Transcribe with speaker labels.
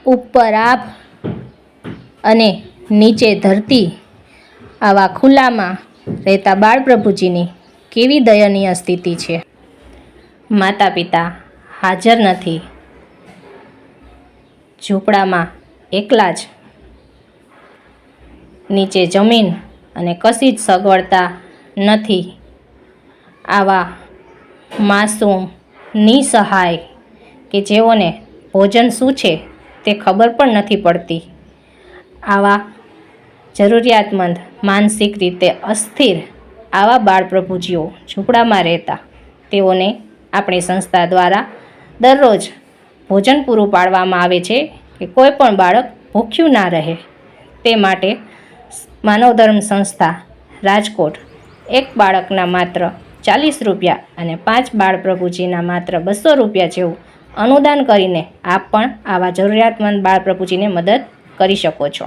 Speaker 1: ઉપર આભ અને નીચે ધરતી આવા ખુલ્લામાં રહેતા બાળપ્રભુજીની કેવી દયનીય સ્થિતિ છે. માતા પિતા હાજર નથી, ઝૂંપડામાં એકલા જ, નીચે જમીન અને કશી જ સગવડતા નથી. આવા માસૂમ નિસહાય કે જેઓને ભોજન શું છે તે ખબર પણ નથી પડતી, આવા જરૂરિયાતમંદ, માનસિક રીતે અસ્થિર આવા બાળપ્રભુજીઓ ઝૂંપડામાં રહેતા, તેઓને આપણી સંસ્થા દ્વારા દરરોજ ભોજન પૂરું પાડવામાં આવે છે કે કોઈ પણ બાળક ભૂખ્યું ના રહે. તે માટે માનવધર્મ સંસ્થા રાજકોટ એક બાળકના માત્ર 40 રૂપિયા અને 5 બાળપ્રભુજીના માત્ર 200 રૂપિયા જેવું અનુદાન કરીને આપ પણ આવા જરૂરિયાતમંદ બાળપ્રભુજીને મદદ કરી શકો છો.